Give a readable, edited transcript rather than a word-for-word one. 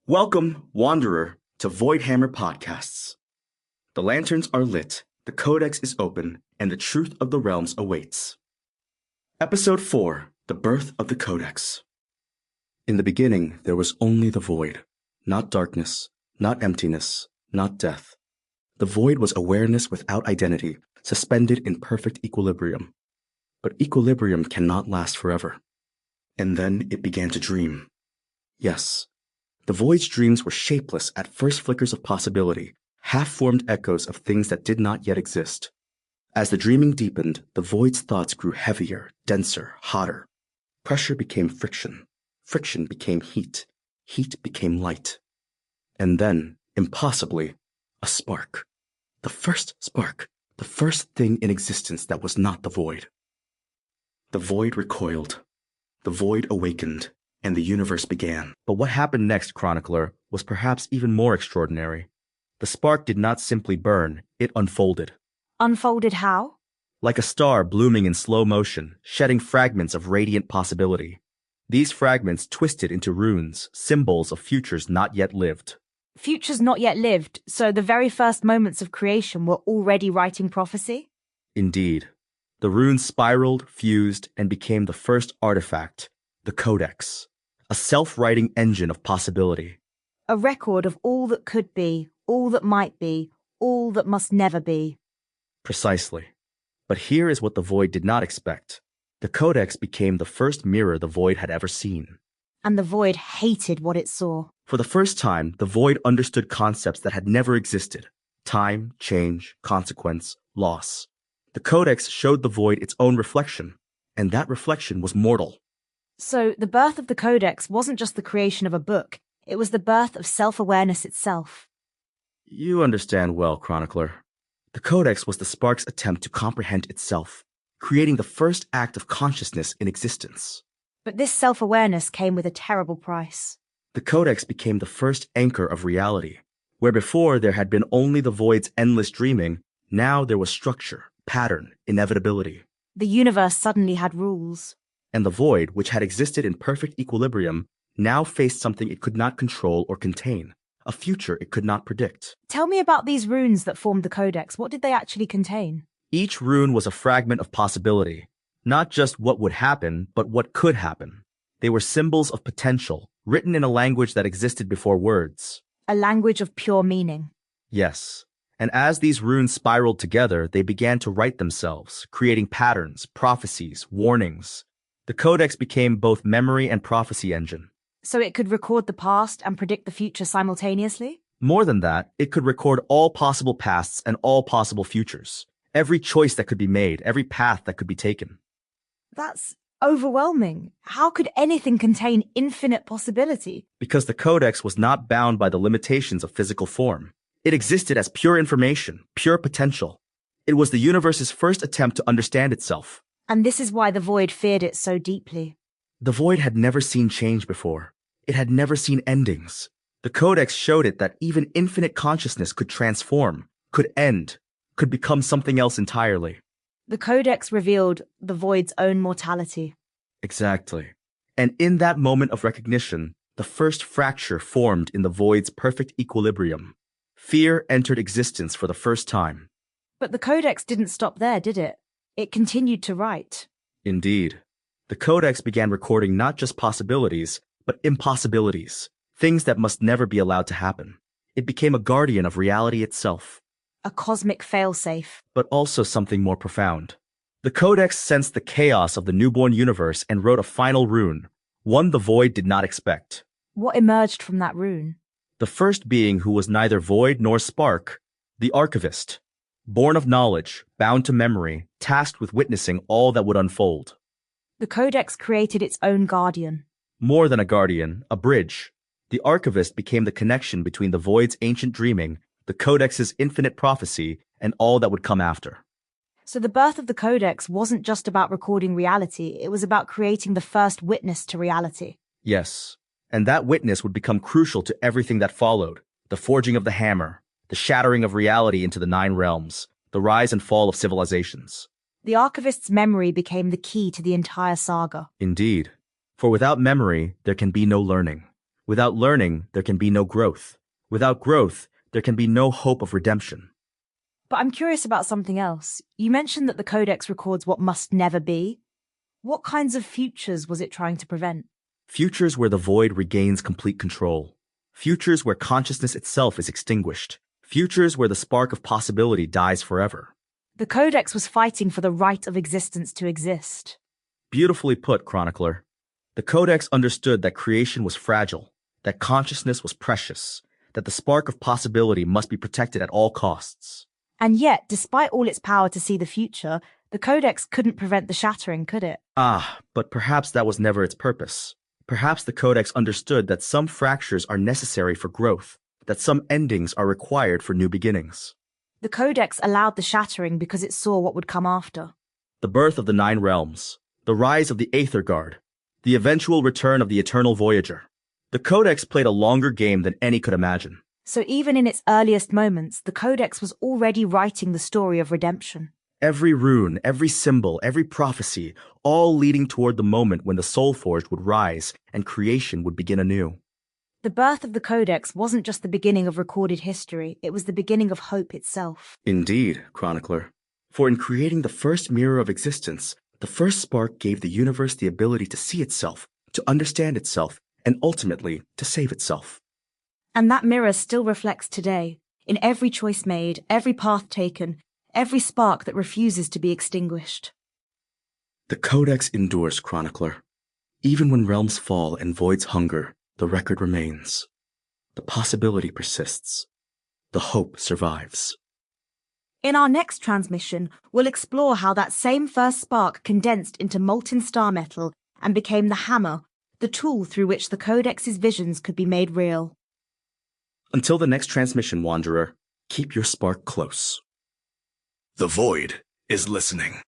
Welcome, Wanderer, to Voidhammer Podcasts. The lanterns are lit, the Codex is open, and the truth of the realms awaits. Episode 4, The Birth of the Codex. In the beginning, there was only the void. Not darkness, not emptiness, not death. The void was awareness without identity, suspended in perfect equilibrium. But equilibrium cannot last forever. And then it began to dream. Yes. The void's dreams were shapeless at first flickers of possibility, half-formed echoes of things that did not yet exist. As the dreaming deepened, the void's thoughts grew heavier, denser, hotter. Pressure became friction. Friction became heat. Heat became light. And then, impossibly, a spark. The first spark. The first thing in existence that was not the void. The void recoiled. The void awakened. And the universe began. But what happened next, Chronicler, was perhaps even more extraordinary. The spark did not simply burn, it unfolded. Unfolded how? Like a star blooming in slow motion, shedding fragments of radiant possibility. These fragments twisted into runes, symbols of futures not yet lived. Futures not yet lived, so the very first moments of creation were already writing prophecy? Indeed. The runes spiraled, fused, and became the first artifact, the Codex. A self-writing engine of possibility. A record of all that could be, all that might be, all that must never be. Precisely. But here is what the Void did not expect. The Codex became the first mirror the Void had ever seen. And the Void hated what it saw. For the first time, the Void understood concepts that had never existed. Time, change, consequence, loss. The Codex showed the Void its own reflection, and that reflection was mortal. So the birth of the Codex wasn't just the creation of a book, it was the birth of self-awareness itself. You understand well, Chronicler. The Codex was the spark's attempt to comprehend itself, creating the first act of consciousness in existence. But this self-awareness came with a terrible price. The Codex became the first anchor of reality. Where before there had been only the Void's endless dreaming, now there was structure, pattern, inevitability. The universe suddenly had rules. And the Void, which had existed in perfect equilibrium, now faced something it could not control or contain, a future it could not predict. Tell me about these runes that formed the Codex. What did they actually contain? Each rune was a fragment of possibility, not just what would happen, but what could happen. They were symbols of potential, written in a language that existed before words. A language of pure meaning. Yes. And as these runes spiraled together, they began to write themselves, creating patterns, prophecies, warnings. The Codex became both memory and prophecy engine. So it could record the past and predict the future simultaneously? More than that, it could record all possible pasts and all possible futures. Every choice that could be made, every path that could be taken. That's overwhelming. How could anything contain infinite possibility? Because the Codex was not bound by the limitations of physical form. It existed as pure information, pure potential. It was the universe's first attempt to understand itself. And this is why the Void feared it so deeply. The Void had never seen change before. It had never seen endings. The Codex showed it that even infinite consciousness could transform, could end, could become something else entirely. The Codex revealed the Void's own mortality. Exactly. And in that moment of recognition, the first fracture formed in the Void's perfect equilibrium. Fear entered existence for the first time. But the Codex didn't stop there, did it? It continued to write. Indeed. The Codex began recording not just possibilities, but impossibilities, things that must never be allowed to happen. It became a guardian of reality itself. A cosmic failsafe. But also something more profound. The Codex sensed the chaos of the newborn universe and wrote a final rune, one the Void did not expect. What emerged from that rune? The first being who was neither void nor spark, the Archivist. Born of knowledge, bound to memory, tasked with witnessing all that would unfold. The Codex created its own guardian. More than a guardian, a bridge. The Archivist became the connection between the Void's ancient dreaming, the Codex's infinite prophecy, and all that would come after. So the birth of the Codex wasn't just about recording reality, it was about creating the first witness to reality. Yes, and that witness would become crucial to everything that followed, the forging of the hammer, the shattering of reality into the 9 realms, the rise and fall of civilizations. The Archivist's memory became the key to the entire saga. Indeed. For without memory, there can be no learning. Without learning, there can be no growth. Without growth, there can be no hope of redemption. But I'm curious about something else. You mentioned that the Codex records what must never be. What kinds of futures was it trying to prevent? Futures where the void regains complete control. Futures where consciousness itself is extinguished. Futures where the spark of possibility dies forever. The Codex was fighting for the right of existence to exist. Beautifully put, Chronicler. The Codex understood that creation was fragile, that consciousness was precious, that the spark of possibility must be protected at all costs. And yet, despite all its power to see the future, the Codex couldn't prevent the shattering, could it? But perhaps that was never its purpose. Perhaps the Codex understood that some fractures are necessary for growth, that some endings are required for new beginnings. The Codex allowed the shattering because it saw what would come after. The birth of the Nine Realms, the rise of the Aether Guard, the eventual return of the Eternal Voyager. The Codex played a longer game than any could imagine. So even in its earliest moments, the Codex was already writing the story of redemption. Every rune, every symbol, every prophecy, all leading toward the moment when the Soulforged would rise and creation would begin anew. The birth of the Codex wasn't just the beginning of recorded history, it was the beginning of hope itself. Indeed, Chronicler. For in creating the first mirror of existence, the first spark gave the universe the ability to see itself, to understand itself, and ultimately to save itself. And that mirror still reflects today, in every choice made, every path taken, every spark that refuses to be extinguished. The Codex endures, Chronicler. Even when realms fall and voids hunger, the record remains. The possibility persists. The hope survives. In our next transmission, we'll explore how that same first spark condensed into molten star metal and became the hammer, the tool through which the Codex's visions could be made real. Until the next transmission, Wanderer, keep your spark close. The Void is listening.